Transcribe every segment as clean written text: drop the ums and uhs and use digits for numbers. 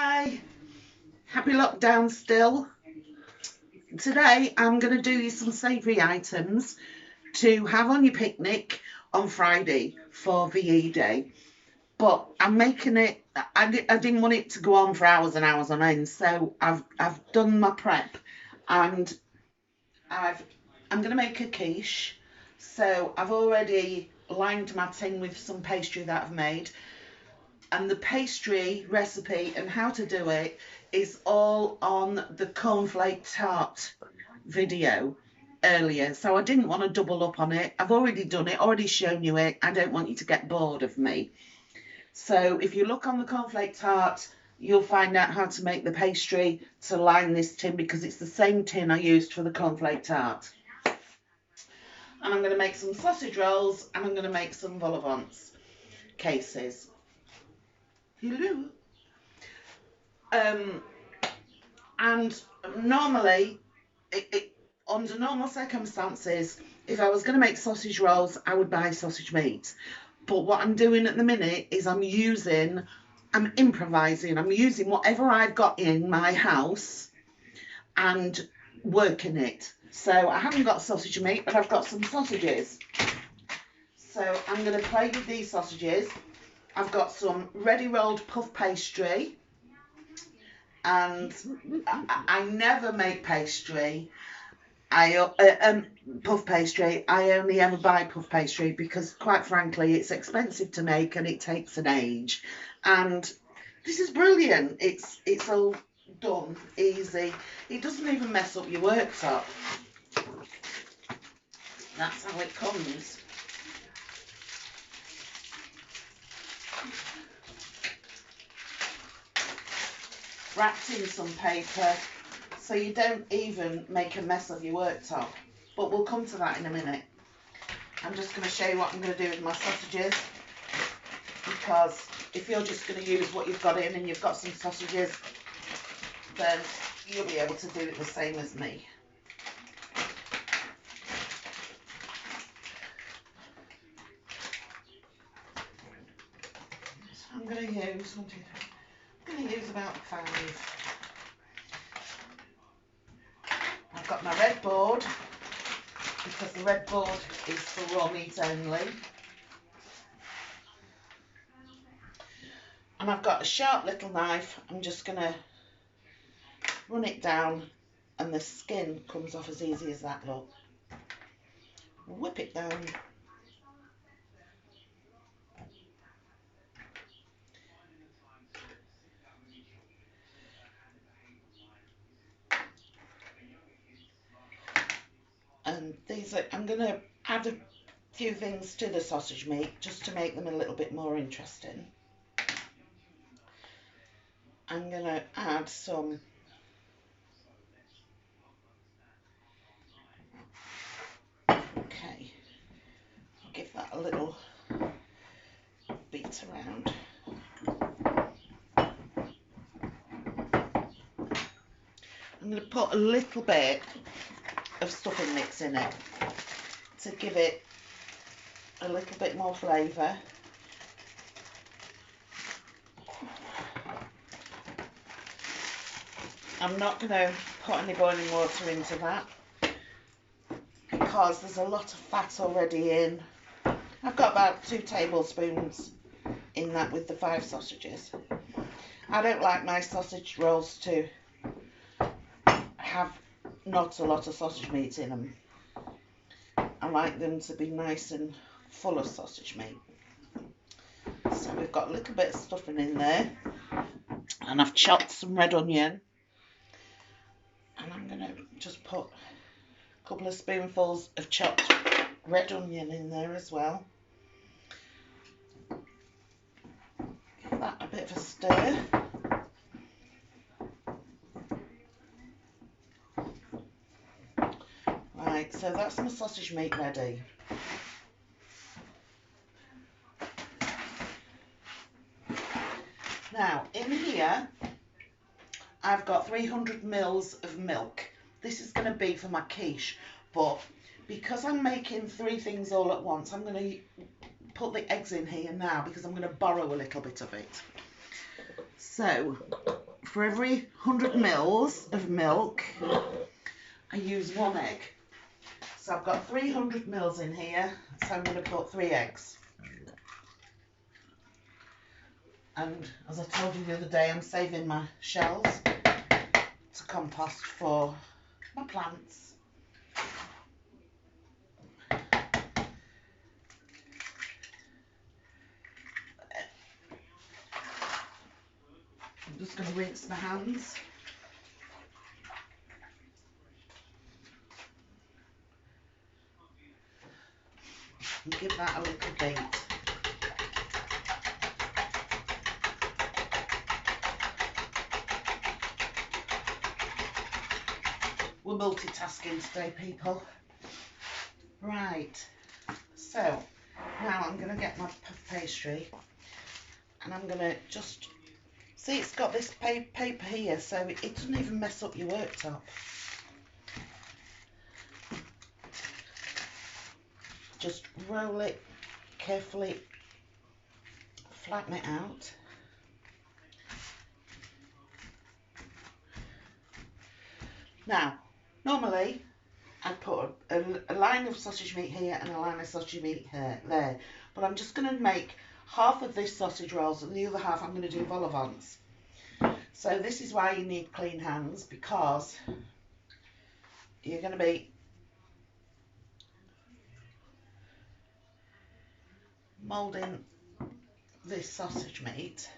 Hi, happy lockdown still. Today I'm going to do you some savoury items to have on your picnic on Friday for VE Day. But I'm making it, I didn't want it to go on for hours and hours on end, so I've done my prep and I've, I'm going to make a quiche. So I've already lined my tin with some pastry that I've made. And the pastry recipe and how to do it is all on the cornflake tart video earlier, so I didn't want to double up on it. I've already done it, already shown you it. I don't want you to get bored of me. So if you look on the cornflake tart, you'll find out how to make the pastry to line this tin, because it's the same tin I used for the cornflake tart. And I'm going to make some sausage rolls and I'm going to make some vol au vents cases. Hello. Um, and normally, under normal circumstances, if I was going to make sausage rolls, I would buy sausage meat. But what I'm doing at the minute is I'm improvising. I'm using whatever I've got in my house and working it. So I haven't got sausage meat, but I've got some sausages. So I'm going to play with these sausages. I've got some ready rolled puff pastry. And I never make pastry. Puff pastry. I only ever buy puff pastry because, quite frankly, it's expensive to make and it takes an age. And this is brilliant. It's all done easy. It doesn't even mess up your worktop. That's how it comes. Wrapped in some paper, so you don't even make a mess of your worktop. But we'll come to that in a minute. I'm just going to show you what I'm going to do with my sausages, because if you're just going to use what you've got in and you've got some sausages, then you'll be able to do it the same as me. So I'm going to use about 5. I've got my red board, because the red board is for raw meat only. And I've got a sharp little knife. I'm just going to run it down and the skin comes off as easy as that, look. Whip it down. And I'm going to add a few things to the sausage meat just to make them a little bit more interesting. I'm going to add some I'll give that a little beat around. I'm going to put a little bit of stuffing mix in it to give it a little bit more flavour. I'm not going to put any boiling water into that because there's a lot of fat already in. I've got about 2 tablespoons in that with the 5 sausages. I don't like my sausage rolls to have not a lot of sausage meat in them. I like them to be nice and full of sausage meat. So we've got a little bit of stuffing in there, and I've chopped some red onion, and I'm going to just put a couple of spoonfuls of chopped red onion in there as well. Give that a bit of a stir. Right, so that's my sausage meat ready. Now, in here, I've got 300 mils of milk. This is going to be for my quiche, but because I'm making 3 things all at once, I'm going to put the eggs in here now because I'm going to borrow a little bit of it. So, for every 100 mils of milk, I use 1 egg. So I've got 300 mils in here, so I'm going to put 3 eggs. And as I told you the other day, I'm saving my shells to compost for my plants. I'm just going to rinse my hands. And give that a little beat. We're multitasking today, people. Right, so now I'm going to get my puff pastry and I'm going to just, see it's got this paper here so it doesn't even mess up your worktop. Just roll it carefully, flatten it out. Now, normally I'd put a line of sausage meat here and a line of sausage meat here, there. But I'm just going to make half of this sausage rolls and the other half I'm going to do vol au vents. So this is why you need clean hands, because you're going to be moulding this sausage meat.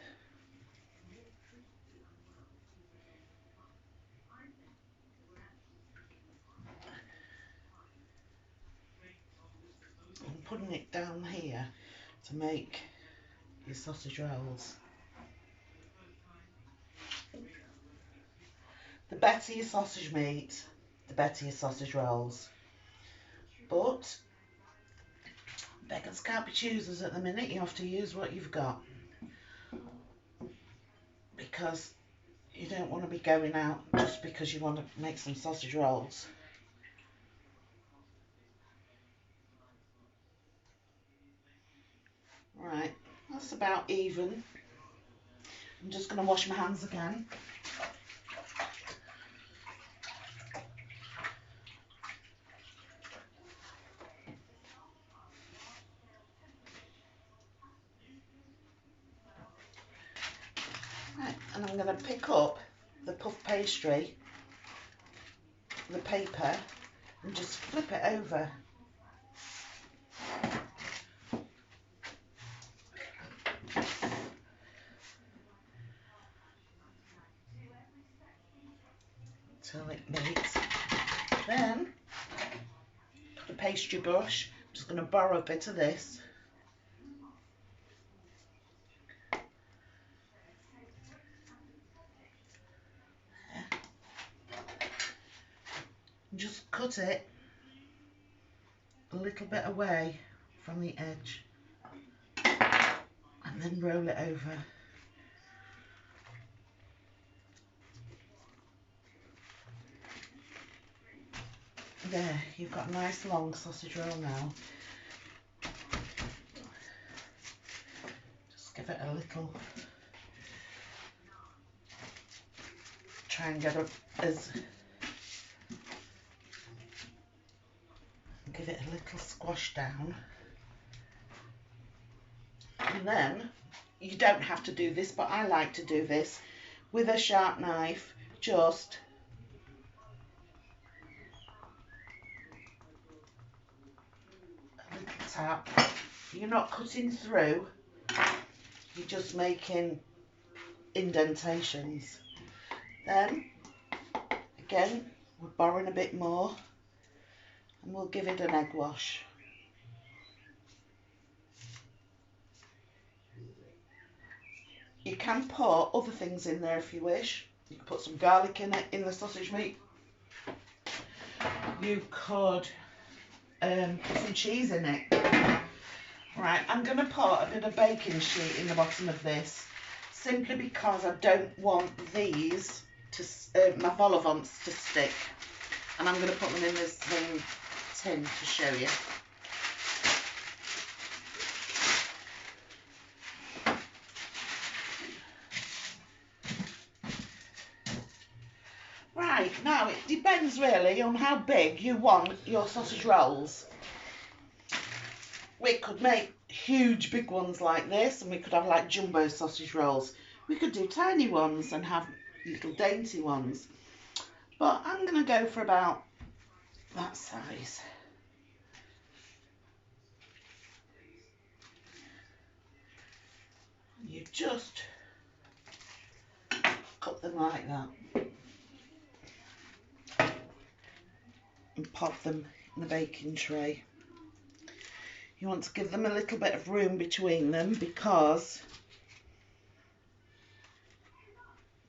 And putting it down here to make your sausage rolls. The better your sausage meat, the better your sausage rolls. But beggars can't be choosers at the minute. You have to use what you've got, because you don't want to be going out just because you want to make some sausage rolls. Right, that's about even. I'm just going to wash my hands again. Right, and I'm going to pick up the puff pastry, the paper, and just flip it over. Till it meets. Then, got a pastry brush. I'm just going to borrow a bit of this. And just cut it a little bit away from the edge. And then roll it over. There, you've got a nice long sausage roll now. Just give it a little, try and get up as, give it a little squash down. And then, you don't have to do this, but I like to do this with a sharp knife, just a little tap. You're not cutting through, you're just making indentations. Then, again, we're borrowing a bit more and we'll give it an egg wash. You can put other things in there if you wish. You could put some garlic in it, in the sausage meat. You could put some cheese in it. Right, I'm going to put a bit of baking sheet in the bottom of this, simply because I don't want these to, my vol au vents to stick. And I'm going to put them in this tin to show you. Right, now it depends really on how big you want your sausage rolls. We could make huge big ones like this, and we could have like jumbo sausage rolls. We could do tiny ones and have little dainty ones. But I'm going to go for about that size. You just cut them like that and pop them in the baking tray. You want to give them a little bit of room between them because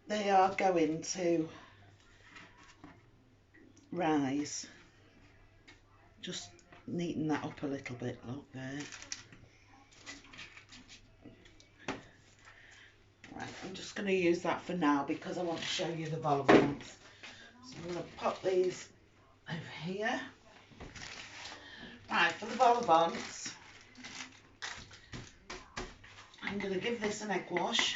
they are going to rise. Just neaten that up a little bit, look there. Right, I'm just going to use that for now because I want to show you the vol au vents. So I'm going to pop these over here. Right, for the vol au vents, I'm going to give this an egg wash.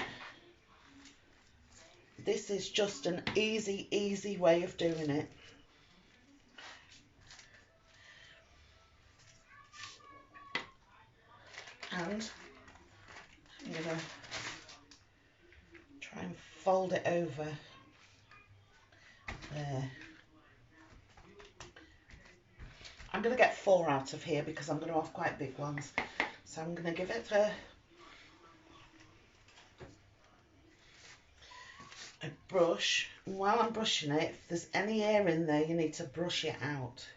This is just an easy way of doing it. And I'm going to try and fold it over there. I'm going to get 4 out of here because I'm going to have quite big ones. So I'm going to give it a brush. And while I'm brushing it, if there's any air in there, you need to brush it out.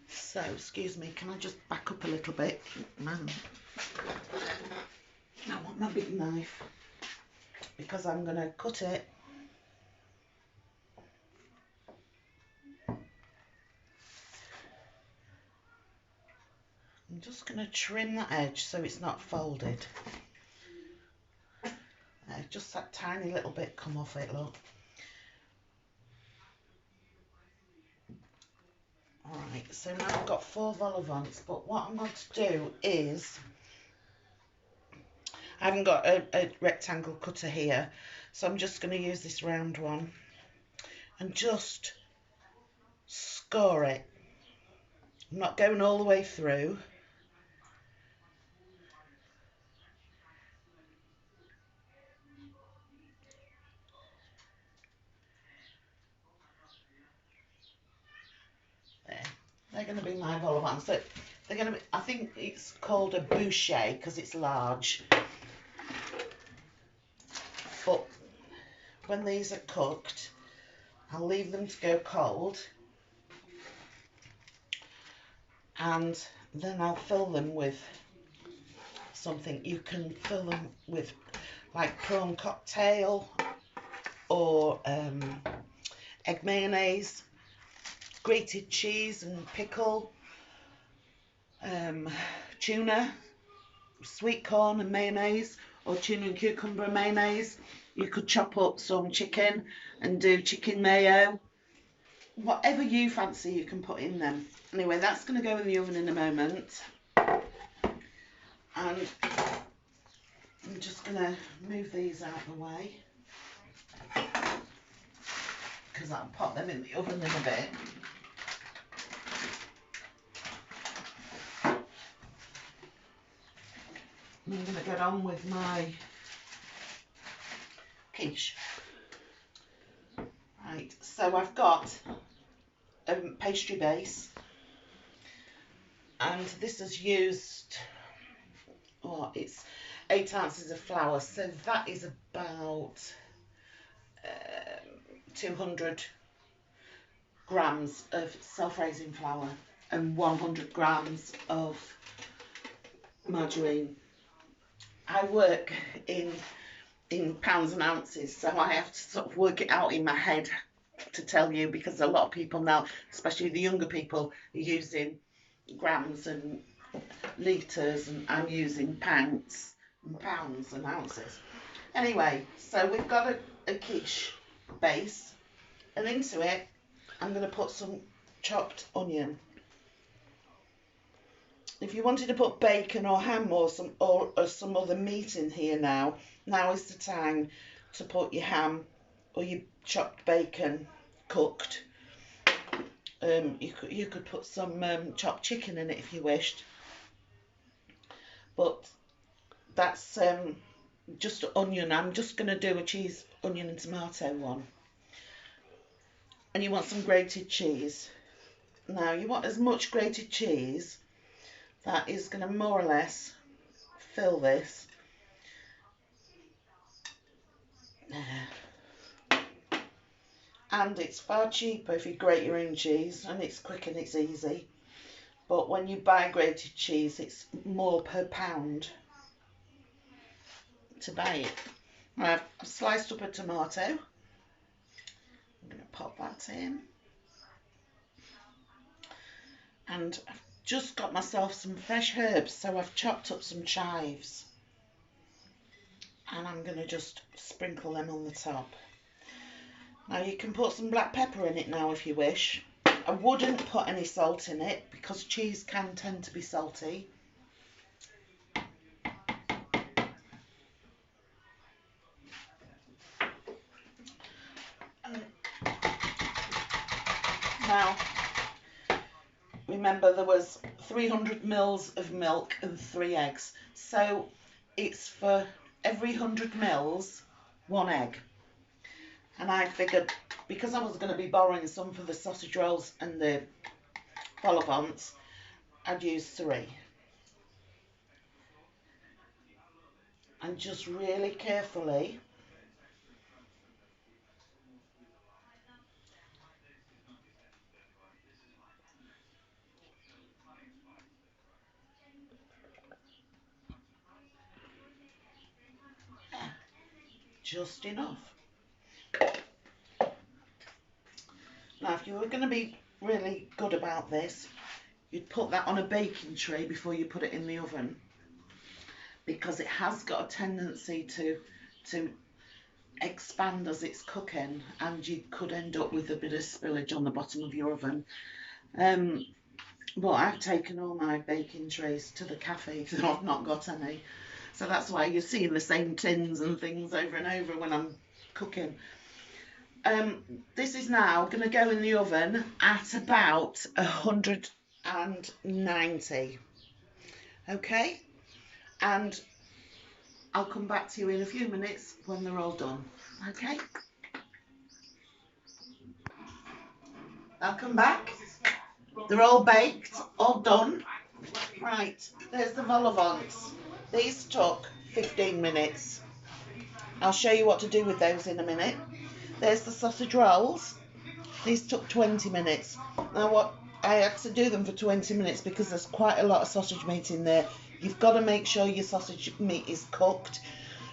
So, excuse me, can I just back up a little bit? Man, I want my big knife because I'm going to cut it. I'm just going to trim that edge so it's not folded. Just that tiny little bit come off it, look. Alright, so now I've got 4 vol au vents, but what I'm going to do is, I haven't got a rectangle cutter here, so I'm just going to use this round one and just score it. I'm not going all the way through. There. They're going to be my vol au vents. So they're going to be, I think it's called a boucher because it's large. But when these are cooked, I'll leave them to go cold. And then I'll fill them with something. You can fill them with like prawn cocktail or egg mayonnaise, grated cheese and pickle, tuna, sweet corn and mayonnaise, or tuna and cucumber and mayonnaise. You could chop up some chicken and do chicken mayo. Whatever you fancy, you can put in them. Anyway, that's going to go in the oven in a moment. And I'm just going to move these out of the way because I'll pop them in the oven in a bit. I'm going to get on with my quiche. Right, so I've got a pastry base, and this has used, oh, it's 8 ounces of flour, so that is about 200 grams of self-raising flour and 100 grams of margarine. I work in pounds and ounces, so I have to sort of work it out in my head to tell you, because a lot of people now, especially the younger people, are using grams and litres, and I'm using pounds and ounces. Anyway, so we've got a quiche base, and into it I'm going to put some chopped onion. If you wanted to put bacon or ham or some other meat in here now is the time to put your ham or your chopped bacon cooked. You could put some chopped chicken in it if you wished, but that's just onion. I'm just going to do a cheese, onion and tomato one. And you want some grated cheese. Now you want as much grated cheese that is going to more or less fill this. And it's far cheaper if you grate your own cheese, and it's quick and it's easy. But when you buy grated cheese, it's more per pound to buy it. I've sliced up a tomato. I'm going to pop that in. And I've just got myself some fresh herbs, so I've chopped up some chives. And I'm going to just sprinkle them on the top. Now you can put some black pepper in it now if you wish. I wouldn't put any salt in it because cheese can tend to be salty. Now, remember there was 300 mils of milk and 3 eggs. So it's for every 100 mils, 1 egg. And I figured because I was going to be borrowing some for the sausage rolls and the vol au vents, I'd use 3. And just really carefully just enough. Now if you were going to be really good about this, you'd put that on a baking tray before you put it in the oven, because it has got a tendency to expand as it's cooking, and you could end up with a bit of spillage on the bottom of your oven. But I've taken all my baking trays to the cafe, so I've not got any. So that's why you're seeing the same tins and things over and over when I'm cooking. This is now going to go in the oven at about 190. Okay? And I'll come back to you in a few minutes when they're all done. Okay? I'll come back. They're all baked, all done. Right, there's the vol au vents. These took 15 minutes. I'll show you what to do with those in a minute. There's the sausage rolls. These took 20 minutes. Now what, I had to do them for 20 minutes because there's quite a lot of sausage meat in there. You've got to make sure your sausage meat is cooked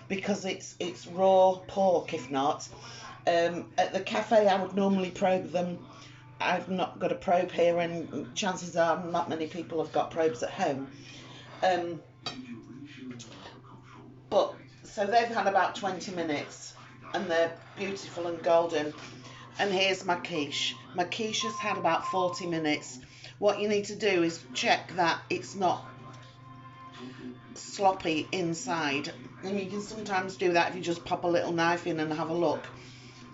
because it's raw pork if not. At the cafe I would normally probe them. I've not got a probe here, and chances are not many people have got probes at home. But so they've had about 20 minutes and they're beautiful and golden. And here's my quiche. My quiche has had about 40 minutes. What you need to do is check that it's not sloppy inside. And you can sometimes do that if you just pop a little knife in and have a look.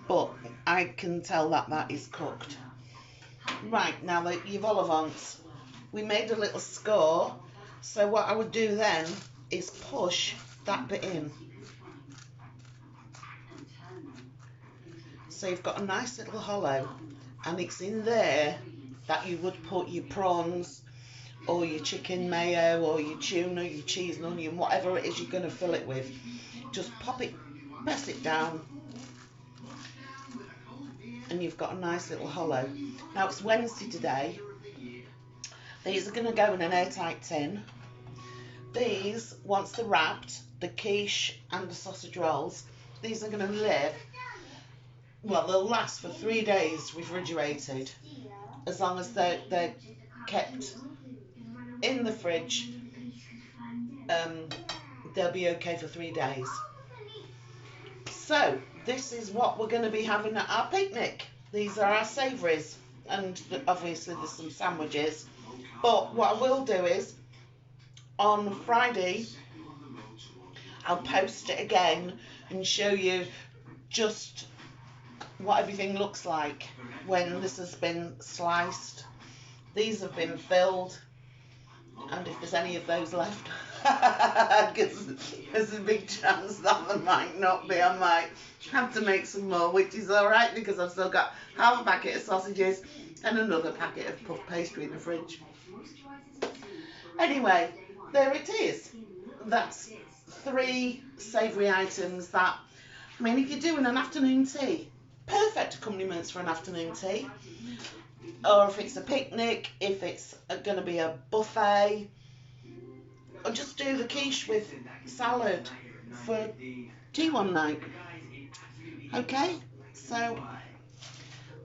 But I can tell that that is cooked. Right, now your vol au vents. We made a little score. So what I would do then is push that bit in. So you've got a nice little hollow, and it's in there that you would put your prawns or your chicken mayo or your tuna, your cheese and onion, whatever it is you're going to fill it with. Just pop it, press it down, and you've got a nice little hollow. Now it's Wednesday today. These are going to go in an airtight tin. These, once they're wrapped, the quiche and the sausage rolls, these are going to live, well, they'll last for 3 days refrigerated, as long as they're kept in the fridge. They'll be okay for 3 days. So this is what we're going to be having at our picnic. These are our savouries, and obviously there's some sandwiches. But what I will do is, on Friday, I'll post it again and show you just what everything looks like when this has been sliced. These have been filled, and if there's any of those left, because there's a big chance that there might not be, I might have to make some more, which is alright because I've still got half a packet of sausages and another packet of puff pastry in the fridge. Anyway, there it is. That's 3 savoury items that, I mean, if you're doing an afternoon tea, perfect accompaniments for an afternoon tea. Or if it's a picnic, if it's going to be a buffet, or just do the quiche with salad for tea one night. Okay, so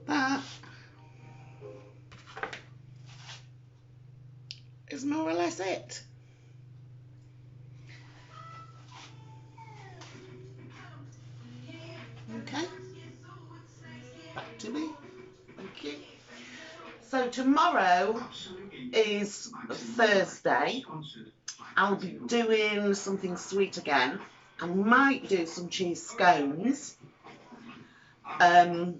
that is more or less it. Okay, back to me. Thank you. So tomorrow is Thursday. I'll be doing something sweet again. I might do some cheese scones. I'll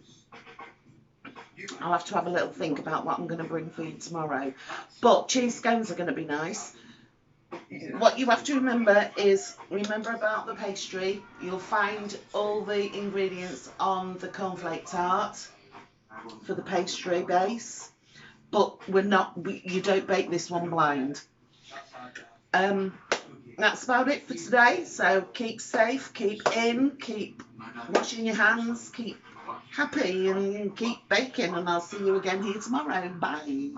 have to have a little think about what I'm going to bring for you tomorrow. But cheese scones are going to be nice. What you have to remember about the pastry. You'll find all the ingredients on the cornflake tart for the pastry base. But you don't bake this one blind. That's about it for today. So keep safe, keep washing your hands, keep happy and keep baking, and I'll see you again here tomorrow. Bye.